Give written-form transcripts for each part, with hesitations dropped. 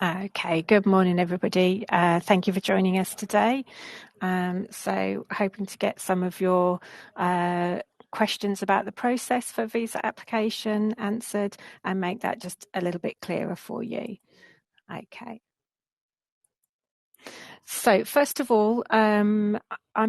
Okay, good morning, everybody. Thank you for joining us today. So hoping to get some of your questions about the process for visa application answered and make that just a little bit clearer for you. Okay. So first of all, I'm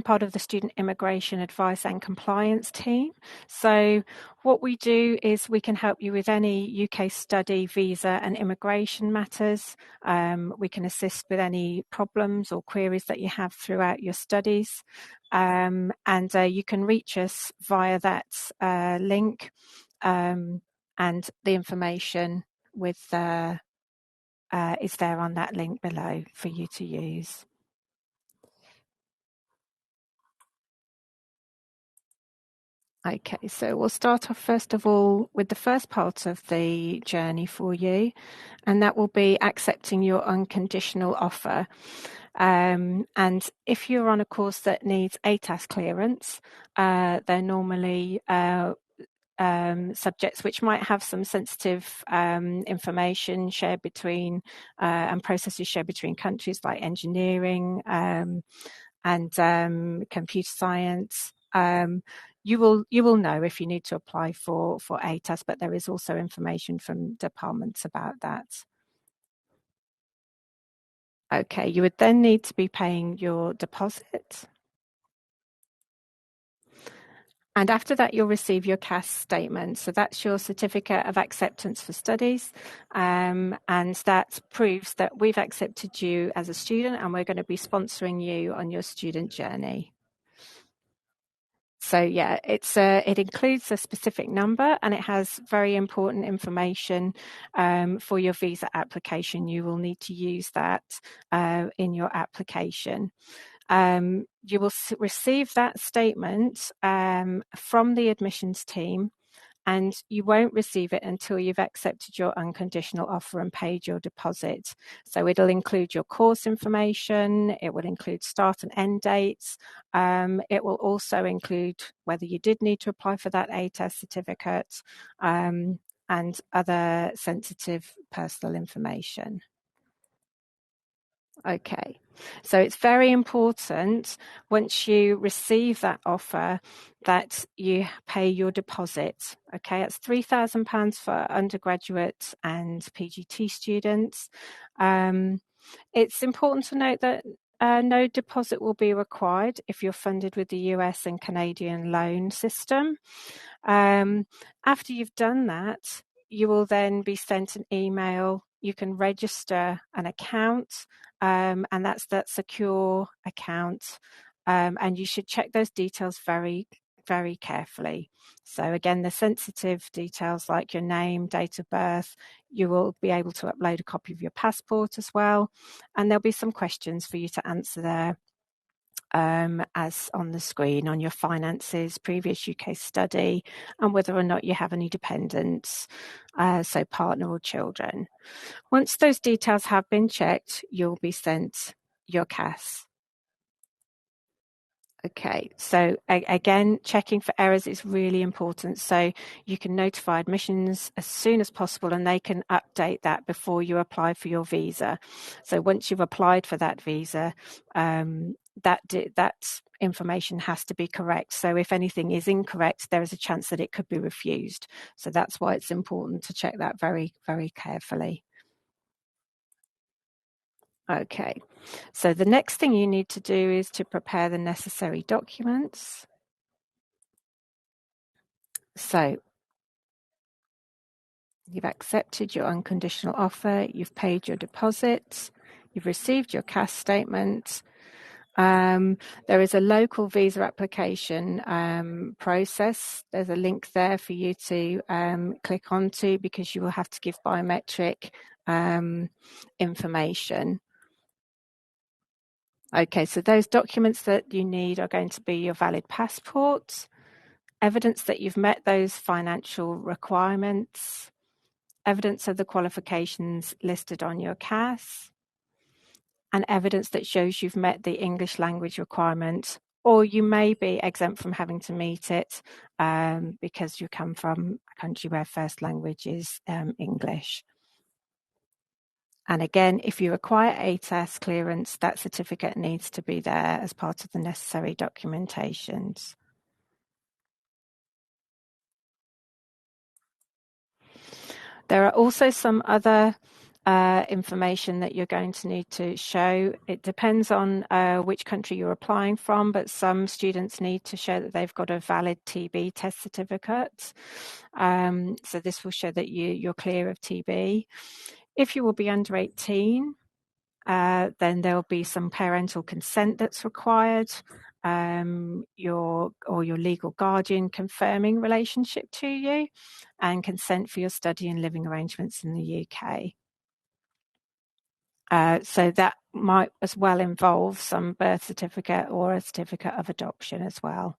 part of the Student Immigration Advice and Compliance team. So what we do is we can help you with any UK study, visa and immigration matters. We can assist with any problems or queries that you have throughout your studies. And you can reach us via that link, and the information with is there on that link below for you to use. Okay, so we'll start off first of all with the first part of the journey for you, and that will be accepting your unconditional offer. And if you're on a course that needs ATAS clearance, they're normally subjects which might have some sensitive information shared between and processes shared between countries, like engineering and computer science. You will know if you need to apply for ATAS, but there is also information from departments about that. Okay, you would then need to be paying your deposit. And after that, you'll receive your CAS statement. So that's your certificate of acceptance for studies. And that proves that we've accepted you as a student and we're going to be sponsoring you on your student journey. So yeah, it includes a specific number and it has very important information for your visa application. You will need to use that in your application. You will receive that statement from the admissions team, and you won't receive it until you've accepted your unconditional offer and paid your deposit. So it'll include your course information, it will include start and end dates, it will also include whether you did need to apply for that ATAS certificate, and other sensitive personal information. Okay, so it's very important once you receive that offer that you pay your deposit. Okay, it's £3,000 for undergraduate and PGT students. It's important to note that no deposit will be required if you're funded with the US and Canadian loan system. After you've done that, you will then be sent an email. You can register an account, and that's that secure account. And you should check those details very, very carefully. So again, the sensitive details like your name, date of birth, you will be able to upload a copy of your passport as well. And there'll be some questions for you to answer there. As on the screen, on your finances, previous UK study, and whether or not you have any dependents, so partner or children. Once those details have been checked, you'll be sent your CAS. Okay, so again, checking for errors is really important. So you can notify admissions as soon as possible and they can update that before you apply for your visa. So once you've applied for that visa, that information has to be correct. So if anything is incorrect, there is a chance that it could be refused. So that's why it's important to check that very, very carefully. Okay, so the next thing you need to do is to prepare the necessary documents. So you've accepted your unconditional offer, you've paid your deposit, you've received your CAS statement. There is a local visa application process. There's a link there for you to click onto because you will have to give biometric information. Okay, so those documents that you need are going to be your valid passport, evidence that you've met those financial requirements, evidence of the qualifications listed on your CAS, and evidence that shows you've met the English language requirement, or you may be exempt from having to meet it because you come from a country where first language is English. And again, if you require ATAS clearance, that certificate needs to be there as part of the necessary documentations. There are also some other information that you're going to need to show. It depends on which country you're applying from, but some students need to show that they've got a valid TB test certificate. So this will show that you're clear of TB. If you will be under 18, then there'll be some parental consent that's required, your legal guardian confirming relationship to you, and consent for your study and living arrangements in the UK. So that might as well involve some birth certificate or a certificate of adoption as well.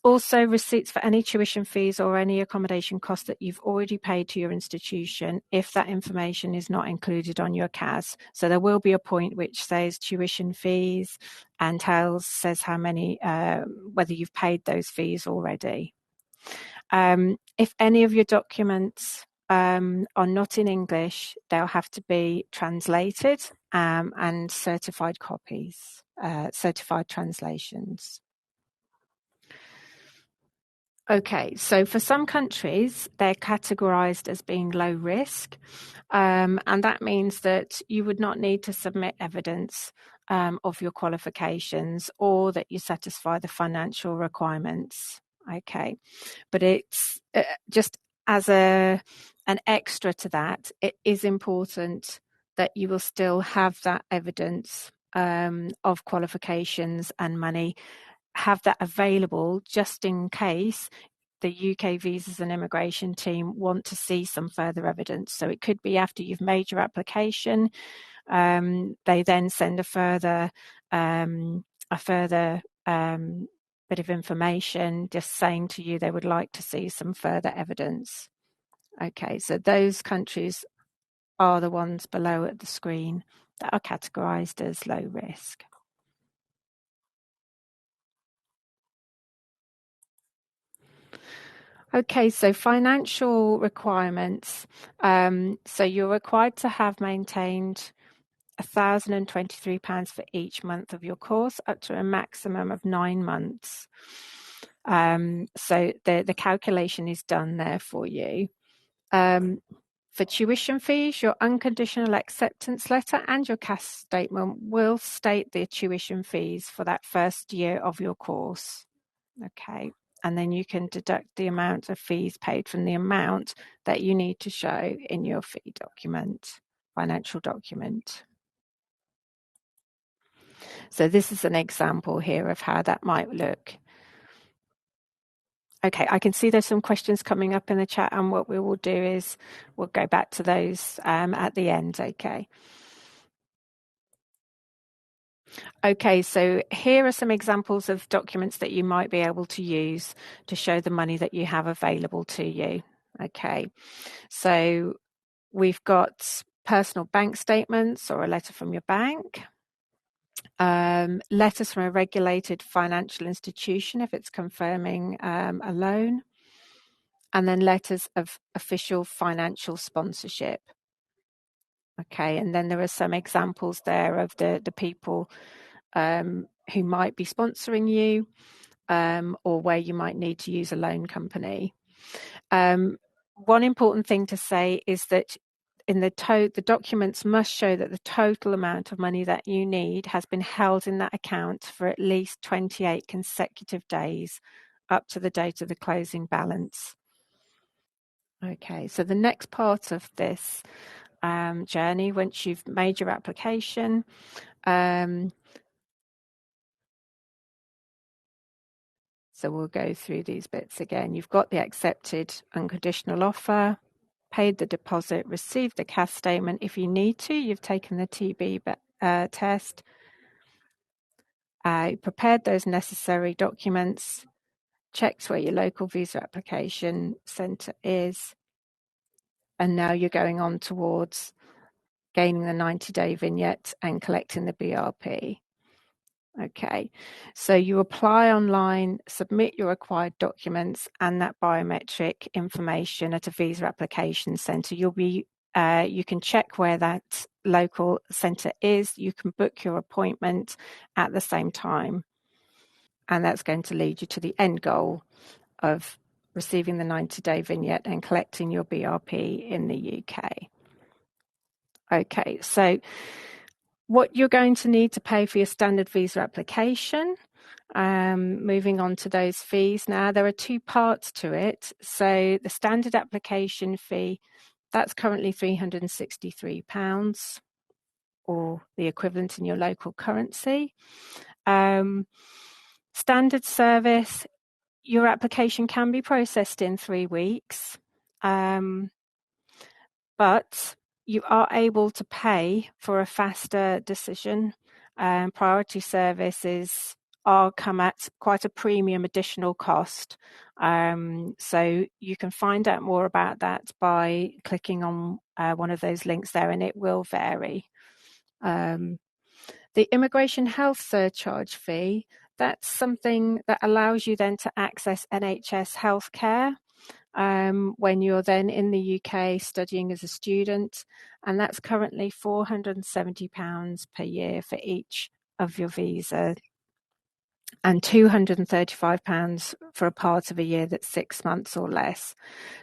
Also, receipts for any tuition fees or any accommodation costs that you've already paid to your institution, if that information is not included on your CAS. So there will be a point which says tuition fees and says how many, whether you've paid those fees already. If any of your documents are not in English, they'll have to be translated and certified copies, certified translations. Okay, so for some countries, they're categorized as being low risk, and that means that you would not need to submit evidence of your qualifications or that you satisfy the financial requirements. Okay, but it's just as an extra to that, it is important that you will still have that evidence of qualifications and money, have that available just in case the UK Visas and Immigration team want to see some further evidence. So it could be after you've made your application, they then send a further bit of information just saying to you they would like to see some further evidence. Okay, so those countries are the ones below at the screen that are categorized as low risk. Okay, so financial requirements. So you're required to have maintained £1,023 for each month of your course, up to a maximum of 9 months. So the calculation is done there for you. For tuition fees, your unconditional acceptance letter and your CAS statement will state the tuition fees for that first year of your course. Okay, and then you can deduct the amount of fees paid from the amount that you need to show in your fee document, financial document. So this is an example here of how that might look. Okay, I can see there's some questions coming up in the chat, and what we will do is we'll go back to those at the end, okay? Okay, so here are some examples of documents that you might be able to use to show the money that you have available to you. Okay, so we've got personal bank statements or a letter from your bank, letters from a regulated financial institution if it's confirming a loan, and then letters of official financial sponsorship. Okay, and then there are some examples there of the people who might be sponsoring you, or where you might need to use a loan company. One important thing to say is that in the documents must show that the total amount of money that you need has been held in that account for at least 28 consecutive days up to the date of the closing balance. Okay, so the next part of this journey, once you've made your application, so we'll go through these bits again. You've got the accepted unconditional offer, paid the deposit, received the CAS statement. If you need to, you've taken the TB test, prepared those necessary documents, checked where your local visa application centre is, and now you're going on towards gaining the 90-day vignette and collecting the BRP. Okay, so you apply online, submit your required documents and that biometric information at a visa application centre. You'll be you can check where that local centre is. You can book your appointment at the same time. And that's going to lead you to the end goal of receiving the 90-day vignette and collecting your BRP in the UK. Okay, so what you're going to need to pay for your standard visa application. Moving on to those fees now, there are two parts to it. So the standard application fee, that's currently £363 or the equivalent in your local currency. Standard service, your application can be processed in 3 weeks, but you are able to pay for a faster decision. Priority services come at quite a premium additional cost. So you can find out more about that by clicking on one of those links there, and it will vary. The immigration health surcharge fee, that's something that allows you then to access NHS healthcare when you're then in the UK studying as a student, and that's currently £470 per year for each of your visa and £235 for a part of a year that's 6 months or less.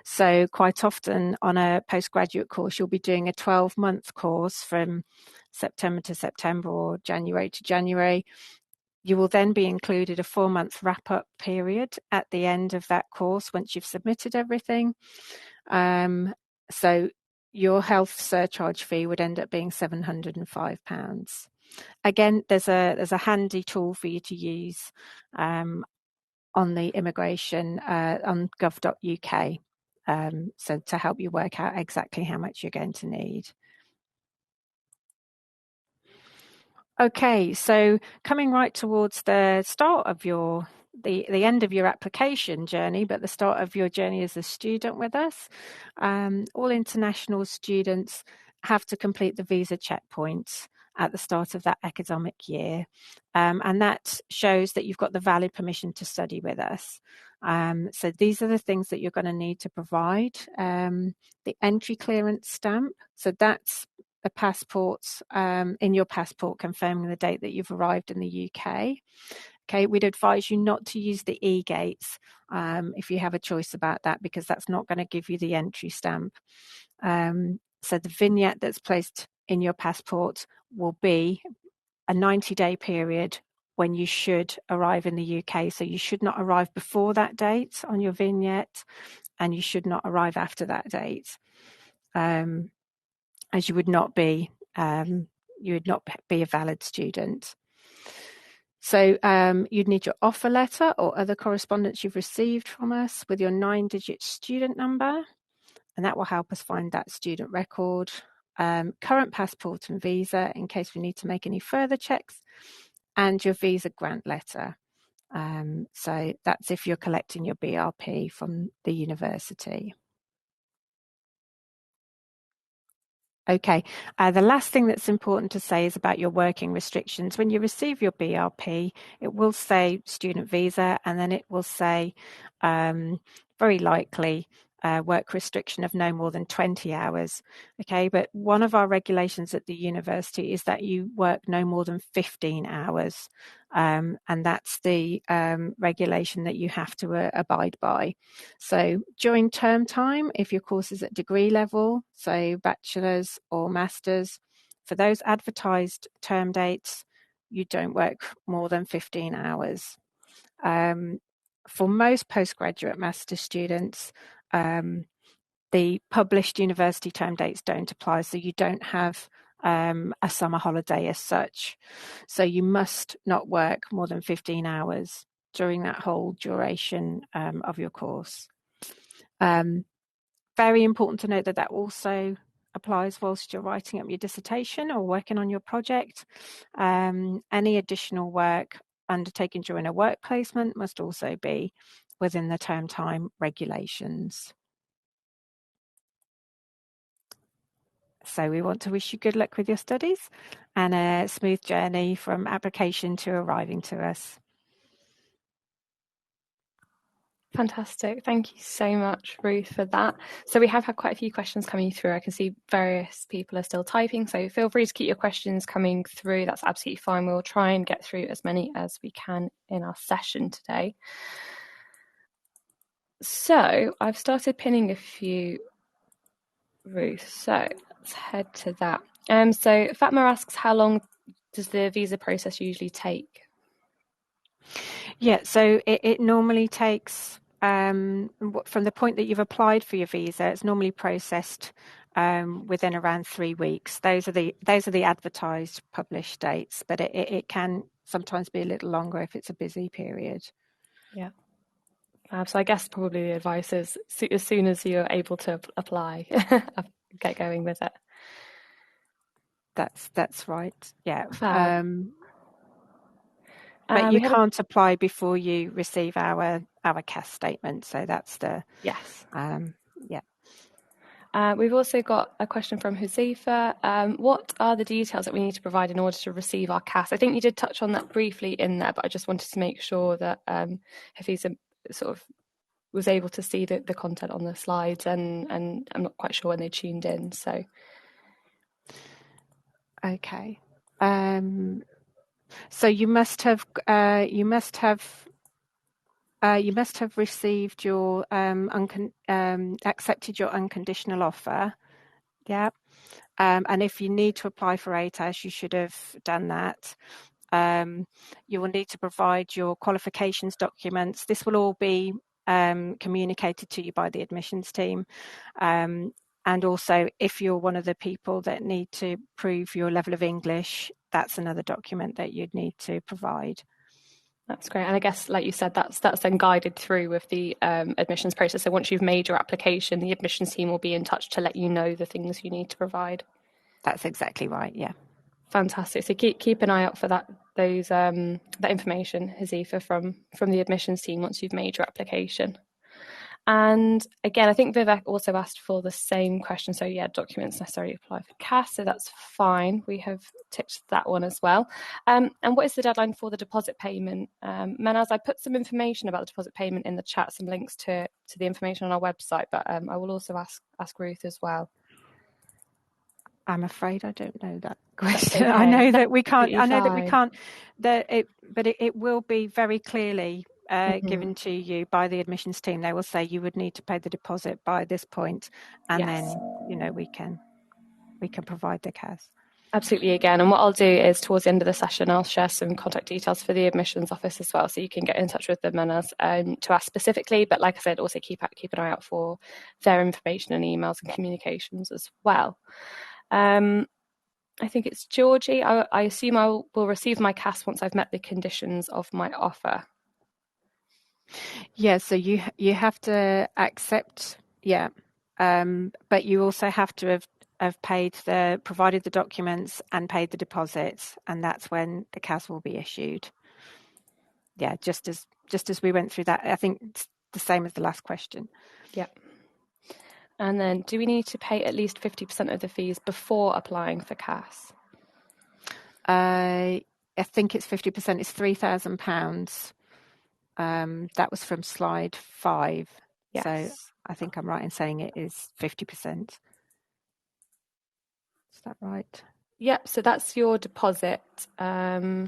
So quite often on a postgraduate course, you'll be doing a 12-month course from September to September or January to January. You will then be included a 4-month wrap-up period at the end of that course once you've submitted everything. So your health surcharge fee would end up being £705. Again, there's a handy tool for you to use on the immigration on gov.uk, so to help you work out exactly how much you're going to need. Okay, so coming right towards the start of the end of your application journey, but the start of your journey as a student with us, all international students have to complete the visa checkpoints at the start of that academic year, and that shows that you've got the valid permission to study with us. So these are the things that you're going to need to provide. The entry clearance stamp, so that's a passport in your passport confirming the date that you've arrived in the UK. Okay, we'd advise you not to use the e-gates if you have a choice about that, because that's not going to give you the entry stamp. So the vignette that's placed in your passport will be a 90-day period when you should arrive in the UK. So you should not arrive before that date on your vignette, and you should not arrive after that date. As you would not be a valid student. So you'd need your offer letter or other correspondence you've received from us with your 9-digit student number, and that will help us find that student record. Current passport and visa in case we need to make any further checks, and your visa grant letter. So that's if you're collecting your BRP from the university. Okay, the last thing that's important to say is about your working restrictions. When you receive your BRP, it will say student visa, and then it will say very likely work restriction of no more than 20 hours. Okay, but one of our regulations at the university is that you work no more than 15 hours. And that's the regulation that you have to abide by. So during term time, if your course is at degree level, so bachelor's or master's, for those advertised term dates, you don't work more than 15 hours. For most postgraduate master students, the published university term dates don't apply, so you don't have a summer holiday as such. So you must not work more than 15 hours during that whole duration of your course. Very important to note that that also applies whilst you're writing up your dissertation or working on your project. Any additional work undertaken during a work placement must also be within the term time regulations. So we want to wish you good luck with your studies and a smooth journey from application to arriving to us. Fantastic. Thank you so much, Ruth, for that. So we have had quite a few questions coming through. I can see various people are still typing, so feel free to keep your questions coming through. That's absolutely fine. We'll try and get through as many as we can in our session today. So I've started pinning a few, Ruth. So let's head to that. So Fatma asks, how long does the visa process usually take? Yeah, so it normally takes from the point that you've applied for your visa, it's normally processed within around 3 weeks. Those are the advertised published dates, but it can sometimes be a little longer if it's a busy period. Yeah. So I guess probably the advice is as soon as you're able to apply, get going with it. That's right. Yeah. But you can't apply before you receive our CAS statement. So that's the yes. Yeah. We've also got a question from Huzifa. What are the details that we need to provide in order to receive our CAS? I think you did touch on that briefly in there, but I just wanted to make sure that Hafiza sort of was able to see the content on the slides, and I'm not quite sure when they tuned in. So, okay. So you must have received your accepted your unconditional offer. Yeah. And if you need to apply for ATAS, you should have done that. You will need to provide your qualifications documents. This will all be communicated to you by the admissions team. And also, if you're one of the people that need to prove your level of English, that's another document that you'd need to provide. That's great. And I guess, like you said, that's then guided through with the admissions process. So once you've made your application, the admissions team will be in touch to let you know the things you need to provide. That's exactly right. Yeah. Fantastic. So keep an eye out for that information, Hazifa, from the admissions team once you've made your application. And again, I think Vivek also asked for the same question. So yeah, documents necessary to apply for CAS. So that's fine. We have ticked that one as well. And what is the deadline for the deposit payment? Manaz, I put some information about the deposit payment in the chat, some links to the information on our website, but I will also ask Ruth as well. I'm afraid I don't know that question. Okay. I know that we can't. Completely I know fine. that we can't. But it will be very clearly given to you by the admissions team. They will say you would need to pay the deposit by this point, and Yes. then we can provide the CAS. Absolutely, again. And what I'll do is towards the end of the session, I'll share some contact details for the admissions office as well, so you can get in touch with them and us to ask specifically. But like I said, also keep an eye out for their information and emails and communications as well. I think it's Georgie. I assume I will receive my CAS once I've met the conditions of my offer. Yeah, so you have to accept, yeah, but you also have to have provided the documents and paid the deposits, and that's when the CAS will be issued. Yeah, just as we went through that, I think it's the same as the last question. Yeah. And then, do we need to pay at least 50% of the fees before applying for CAS? I think it's 50%. It's £3,000. That was from slide 5. Yes. So I think I'm right in saying it is 50%. Is that right? Yep. So that's your deposit. In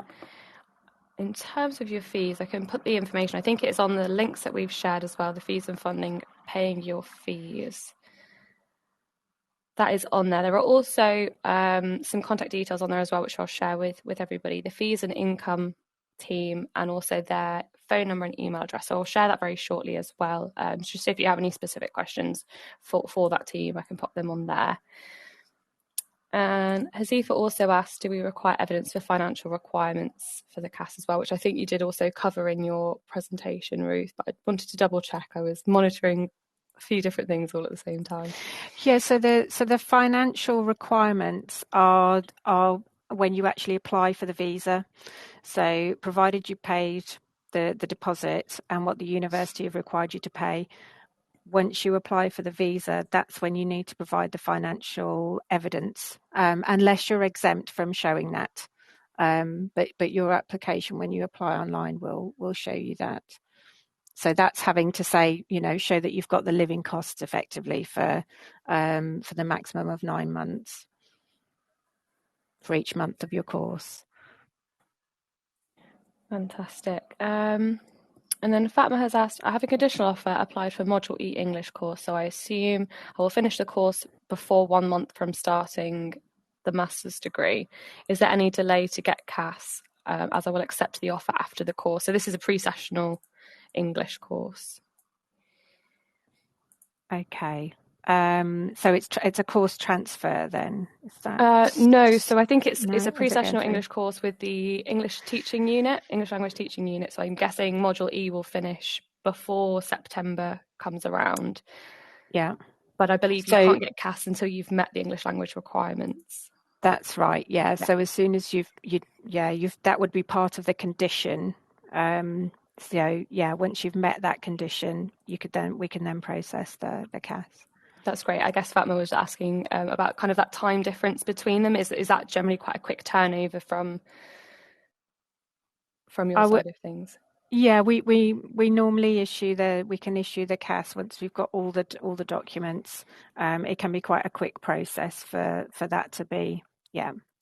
terms of your fees, I can put the information. I think it's on the links that we've shared as well. The fees and funding, paying your fees. That is on there. There are also some contact details on there as well, which I'll share with everybody. The fees and income team, and also their phone number and email address. So I'll share that very shortly as well. Just if you have any specific questions for that team, I can pop them on there. And Hazifa also asked, do we require evidence for financial requirements for the CAS as well, which I think you did also cover in your presentation, Ruth, but I wanted to double check. I was monitoring a few different things all at the same time. Yeah, so the financial requirements are when you actually apply for the visa. So provided you paid the deposit and what the university have required you to pay, once you apply for the visa, that's when you need to provide the financial evidence, unless you're exempt from showing that. But your application, when you apply online, will show you that. So that's having to say, show that you've got the living costs effectively for the maximum of 9 months for each month of your course. Fantastic. And then Fatma has asked, I have a conditional offer applied for Module E English course, so I assume I will finish the course before 1 month from starting the master's degree. Is there any delay to get CAS, as I will accept the offer after the course? So this is a pre-sessional English course. Okay. So it's a course transfer then? Is that? No, so I think it's a pre-sessional English course with the English language teaching unit. So I'm guessing Module E will finish before September comes around. Yeah. But I believe you can't get CAS until you've met the English language requirements. That's right. Yeah. So as soon as that would be part of the condition. So yeah, once you've met that condition, we can then process the CAS. That's great. I guess Fatma was asking about kind of that time difference between them. Is that generally quite a quick turnover from your side of things? Yeah, we normally we can issue the CAS once we've got all the documents. It can be quite a quick process for that to be,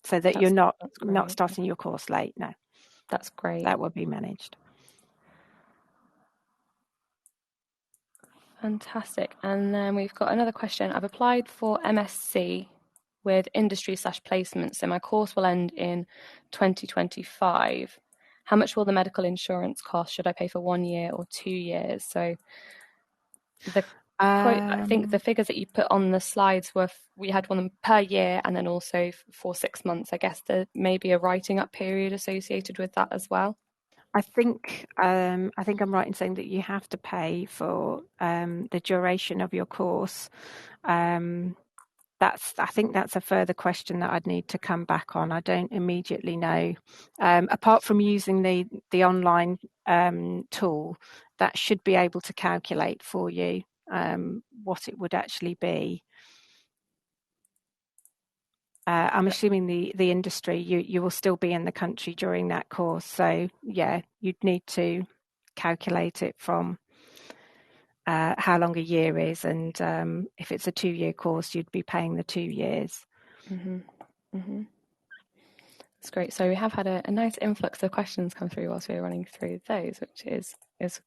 so that you're not starting your course late. No, that's great. That will be managed. Fantastic. And then we've got another question. I've applied for MSc with industry/placement, so my course will end in 2025. How much will the medical insurance cost? Should I pay for 1 year or 2 years? So I think the figures that you put on the slides were, we had one per year and then also for 6 months. I guess there may be a writing up period associated with that as well. I think I'm right in saying that you have to pay for the duration of your course. I think that's a further question that I'd need to come back on. I don't immediately know. Apart from using the online tool, that should be able to calculate for you what it would actually be. I'm assuming the industry, you will still be in the country during that course. So yeah, you'd need to calculate it from how long a year is, and if it's a 2-year course, you'd be paying the 2 years. Mm-hmm. Mm-hmm. That's great. So we have had a nice influx of questions come through whilst we were running through those, which is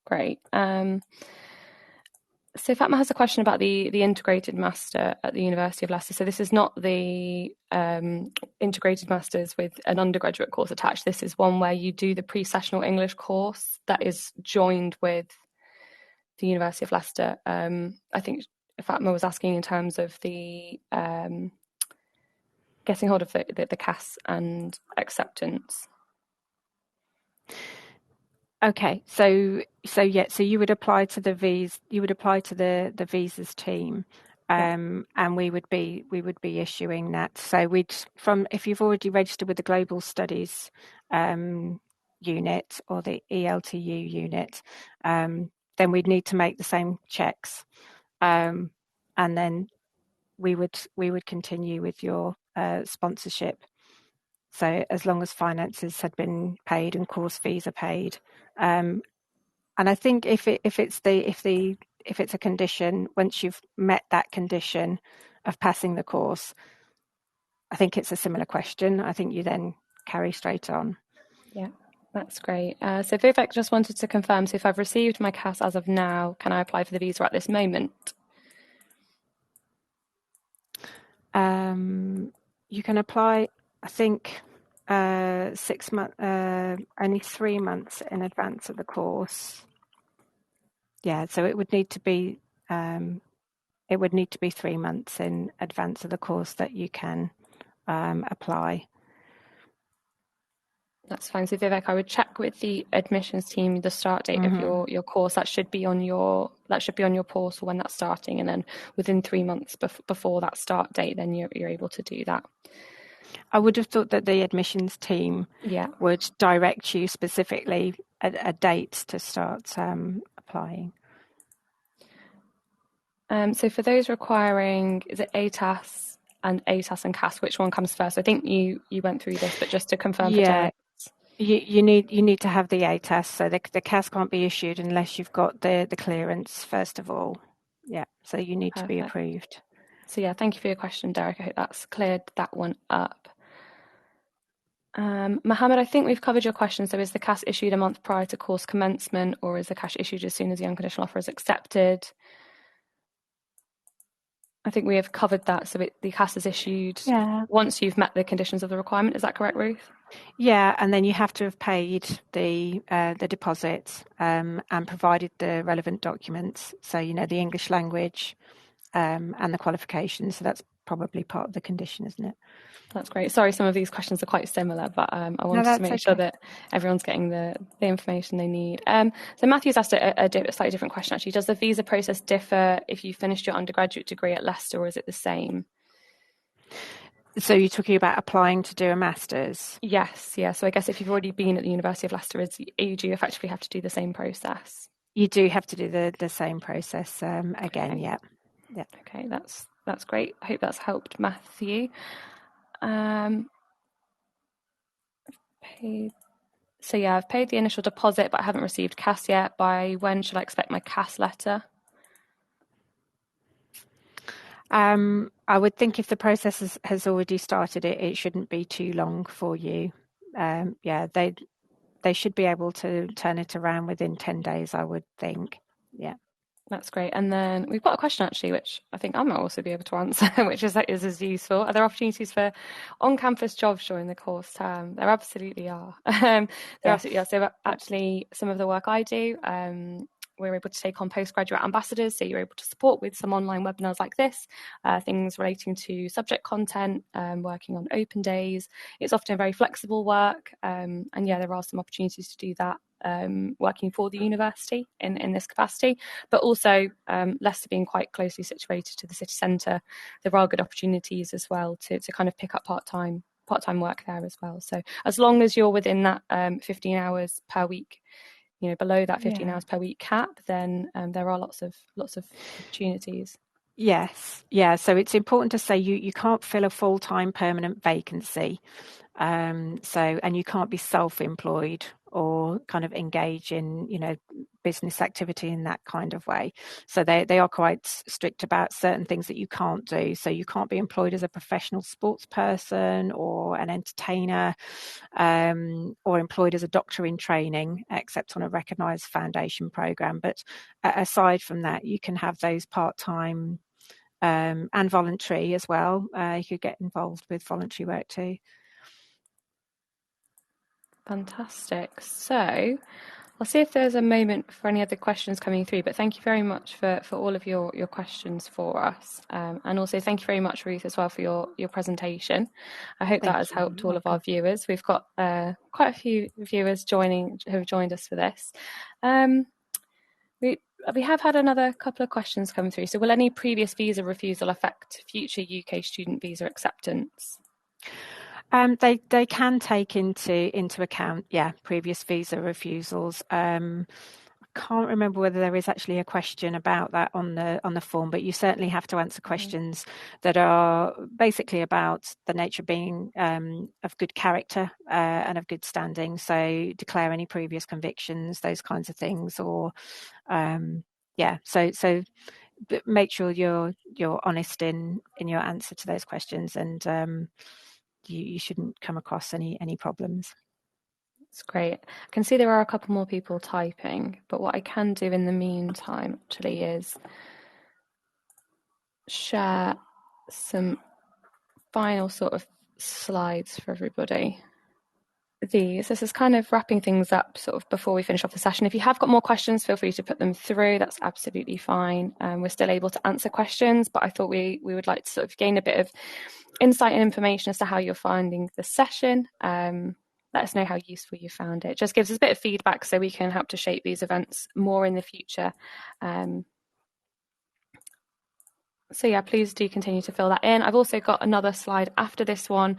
great. So Fatma has a question about the integrated master at the University of Leicester. So this is not the integrated masters with an undergraduate course attached. This is one where you do the pre-sessional English course that is joined with the University of Leicester. I think Fatma was asking in terms of the getting hold of the CAS and acceptance. Okay, so you would apply to the the visas team, and we would be issuing that. So if you've already registered with the Global Studies unit or the ELTU unit, then we'd need to make the same checks, and then we would continue with your sponsorship. So as long as finances had been paid and course fees are paid, and I think if it's a condition, once you've met that condition of passing the course, I think it's a similar question. I think you then carry straight on. Yeah, that's great. So Vivek just wanted to confirm, so if I've received my CAS as of now, can I apply for the visa at this moment? You can apply, I think, 6 months, only 3 months in advance of the course. Yeah, so it would need to be 3 months in advance of the course that you can apply. That's fine. So Vivek, I would check with the admissions team the start date of your course. That should be on your portal when that's starting, and then within 3 months before that start date, then you're able to do that. I would have thought that the admissions team would direct you specifically a date to start applying. So for those requiring, is it ATAS and CAS, which one comes first? I think you went through this, but just to confirm for dates. You need to have the ATAS, so the CAS can't be issued unless you've got the clearance first of all. Yeah, so you need to be Perfect. approved. So yeah, thank you for your question, Derek. I hope that's cleared that one up. Mohammed, I think we've covered your question. So is the CAS issued a month prior to course commencement, or is the CAS issued as soon as the unconditional offer is accepted? I think we have covered that. So the CAS is issued once you've met the conditions of the requirement. Is that correct, Ruth? Yeah, and then you have to have paid the deposit and provided the relevant documents. So the English language and the qualifications. So that's probably part of the condition, isn't it? That's great. Sorry, some of these questions are quite similar, but I wanted to make sure that everyone's getting the information they need. So Matthew's asked a slightly different question, actually. Does the visa process differ if you finished your undergraduate degree at Leicester, or is it the same? So you're talking about applying to do a master's? Yes, yeah. So I guess if you've already been at the University of Leicester, you do effectively have to do the same process. You do have to do the same process again, okay. Yeah. Okay, that's great. I hope that's helped Matthew. So yeah, I've paid the initial deposit, but I haven't received CAS yet. By when should I expect my CAS letter? I would think if the process has already started, it shouldn't be too long for you. Yeah, they should be able to turn it around within 10 days, I would think. Yeah. That's great. And then we've got a question actually, which I think I might also be able to answer, which is as useful. Are there opportunities for on-campus jobs during the course term? There absolutely are. Absolutely are. So actually, some of the work I do, we're able to take on postgraduate ambassadors. So you're able to support with some online webinars like this, things relating to subject content, working on open days. It's often very flexible work. And yeah, there are some opportunities to do that. Working for the university in this capacity, but also Leicester being quite closely situated to the city centre, there are good opportunities as well to kind of pick up part-time work there as well. So as long as you're within that 15 hours per week, below that 15 hours per week cap, then there are lots of opportunities. Yes, yeah. So it's important to say you can't fill a full-time permanent vacancy. And you can't be self-employed or kind of engage in, business activity in that kind of way. So they are quite strict about certain things that you can't do. So you can't be employed as a professional sports person or an entertainer, or employed as a doctor in training, except on a recognised foundation programme. But aside from that, you can have those part-time and voluntary as well. You could get involved with voluntary work too. Fantastic. So I'll see if there's a moment for any other questions coming through, but thank you very much for all of your questions for us. And also thank you very much, Ruth, as well for your presentation. I hope that has helped all of our viewers. We've got quite a few viewers who have joined us for this. We have had another couple of questions come through. So will any previous visa refusal affect future UK student visa acceptance? They can take into account, previous visa refusals. I can't remember whether there is actually a question about that on the form, but you certainly have to answer questions that are basically about the nature of being of good character and of good standing. So declare any previous convictions, those kinds of things, or So make sure you're honest in your answer to those questions, and you shouldn't come across any problems. That's great. I can see there are a couple more people typing, but what I can do in the meantime actually is share some final sort of slides for everybody. This is kind of wrapping things up sort of before we finish off the session. If you have got more questions, feel free to put them through. That's absolutely fine. We're still able to answer questions, but I thought we would like to sort of gain a bit of insight and information as to how you're finding the session. Let us know how useful you found it. Just gives us a bit of feedback so we can help to shape these events more in the future. So yeah, please do continue to fill that in. I've also got another slide after this one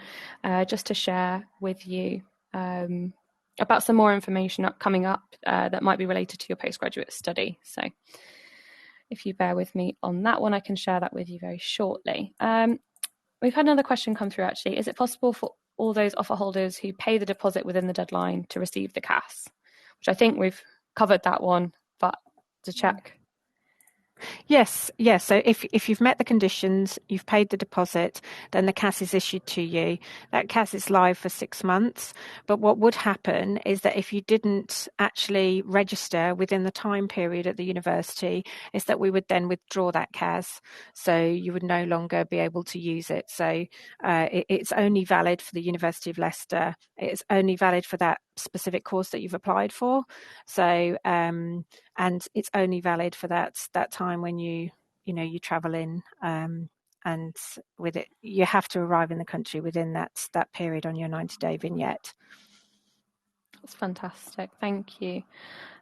just to share with you about some more information coming up that might be related to your postgraduate study. So if you bear with me on that one, I can share that with you very shortly. We've had another question come through actually. Is it possible for all those offer holders who pay the deposit within the deadline to receive the CAS, which I think we've covered that one, but to check. Yes. So if you've met the conditions, you've paid the deposit, then the CAS is issued to you. That CAS is live for 6 months. But what would happen is that if you didn't actually register within the time period at the university, is that we would then withdraw that CAS. So you would no longer be able to use it. So it's only valid for the University of Leicester. It's only valid for that specific course that you've applied for. So and it's only valid for that time when you travel in, and with it you have to arrive in the country within that period on your 90-day vignette. That's fantastic, thank you.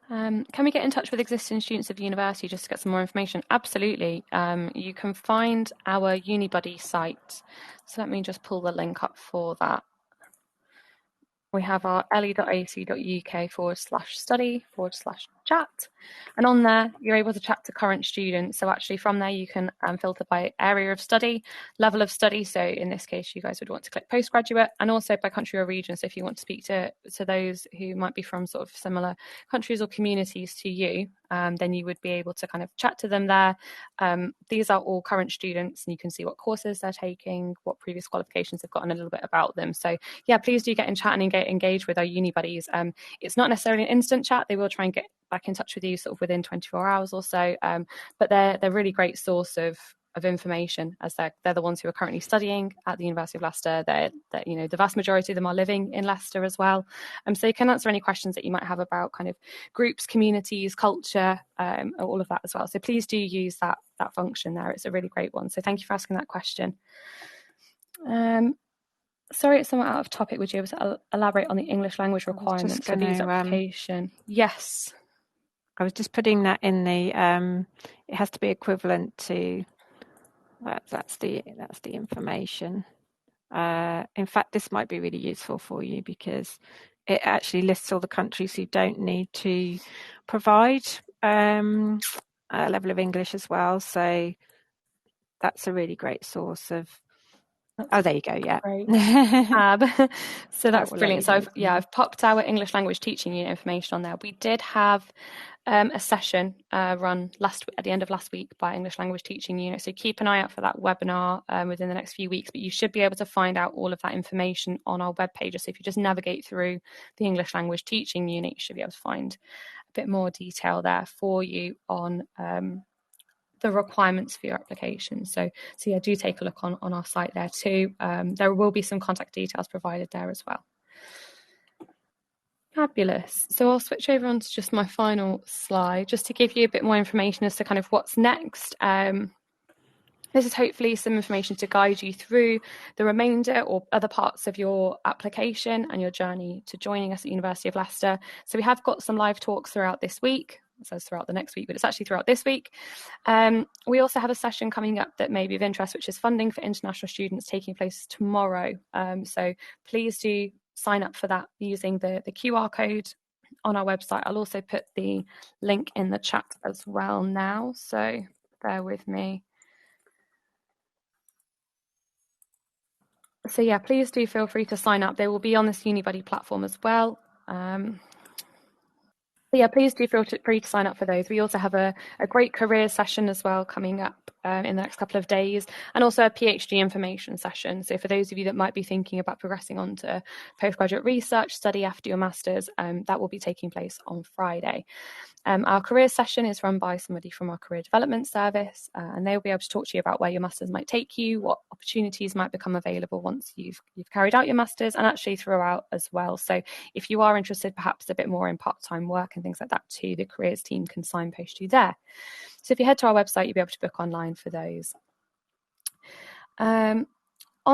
Can we get in touch with existing students of the university just to get some more information? Absolutely. You can find our UniBuddy site, so let me just pull the link up for that. We have our le.ac.uk/study/chat. And on there, you're able to chat to current students. So actually from there, you can filter by area of study, level of study. So in this case, you guys would want to click postgraduate, and also by country or region. So if you want to speak to those who might be from sort of similar countries or communities to you, then you would be able to kind of chat to them there. These are all current students, and you can see what courses they're taking, what previous qualifications they've got, and a little bit about them. So yeah, please do get in chat and engage with our uni buddies. It's not necessarily an instant chat. They will try and get back in touch with you sort of within 24 hours or so. But they're a really great source of information, as they're the ones who are currently studying at the University of Leicester. They're the vast majority of them are living in Leicester as well. So you can answer any questions that you might have about kind of groups, communities, culture, all of that as well. So please do use that function there. It's a really great one. So thank you for asking that question. Sorry, it's somewhat out of topic. Would you be able to elaborate on the English language requirements for visa application? Yes. I was just putting that in the. It has to be equivalent to. That's the information. In fact, this might be really useful for you because it actually lists all the countries who don't need to provide a level of English as well. So that's a really great source of. There you go. Yeah. So that's brilliant. So I've popped our English language teaching unit information on there. We did have a session run at the end of last week by English language teaching unit. So keep an eye out for that webinar within the next few weeks. But you should be able to find out all of that information on our webpage. So if you just navigate through the English language teaching unit, you should be able to find a bit more detail there for you on the requirements for your application. So yeah, do take a look on our site there too. There will be some contact details provided there as well. Fabulous. So I'll switch over on to just my final slide, just to give you a bit more information as to kind of what's next. This is hopefully some information to guide you through the remainder or other parts of your application and your journey to joining us at University of Leicester. So we have got some live talks throughout this week. It says throughout the next week, but it's actually throughout this week. We also have a session coming up that may be of interest, which is funding for international students, taking place tomorrow. So please do sign up for that using the QR code on our website. I'll also put the link in the chat as well now, so bear with me. So yeah, please do feel free to sign up. They will be on this UniBuddy platform as well. Yeah, please do feel free to sign up for those. We also have a great career session as well coming up in the next couple of days, and also a PhD information session. So for those of you that might be thinking about progressing on to postgraduate research study after your master's, that will be taking place on Friday. Our career session is run by somebody from our career development service, and they'll be able to talk to you about where your master's might take you, what opportunities might become available once you've carried out your master's, and actually throughout as well. So if you are interested perhaps a bit more in part-time work and things like that too, the careers team can signpost you there. So if you head to our website, you'll be able to book online for those. On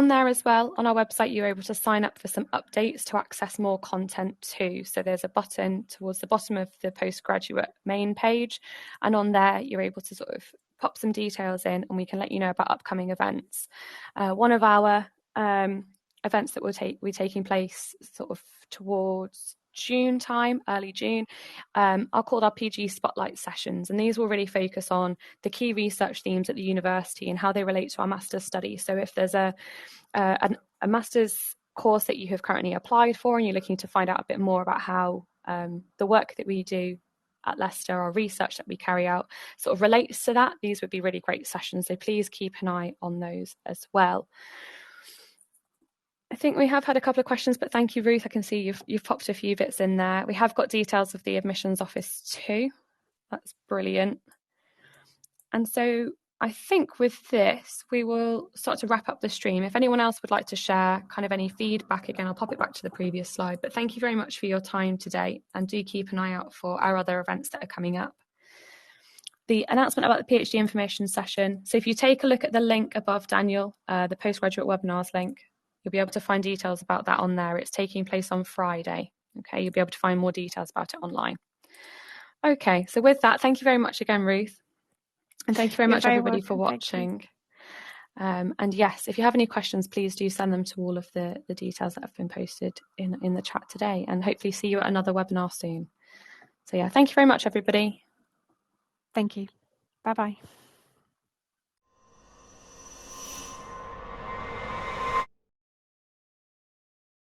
there as well, on our website, you're able to sign up for some updates to access more content too. So there's a button towards the bottom of the postgraduate main page, and on there you're able to sort of pop some details in, and we can let you know about upcoming events. One of our events that we're taking place sort of towards June time, early June, are called our PG Spotlight sessions, and these will really focus on the key research themes at the university and how they relate to our master's study. So if there's a master's course that you have currently applied for and you're looking to find out a bit more about how the work that we do at Leicester, our research that we carry out, sort of relates to that, these would be really great sessions. So please keep an eye on those as well. I think we have had a couple of questions, but thank you, Ruth. I can see you've popped a few bits in there. We have got details of the admissions office too. That's brilliant. And so I think with this, we will start to wrap up the stream. If anyone else would like to share kind of any feedback, again, I'll pop it back to the previous slide. But thank you very much for your time today, and do keep an eye out for our other events that are coming up. The announcement about the PhD information session. So if you take a look at the link above Daniel, the postgraduate webinars link, you'll be able to find details about that on there. It's taking place on Friday. Okay, you'll be able to find more details about it online. Okay, so with that, thank you very much again, Ruth. And thank you very much, everybody, for watching. And yes, if you have any questions, please do send them to all of the details that have been posted in the chat today, and hopefully see you at another webinar soon. So yeah, thank you very much, everybody. Thank you. Bye-bye.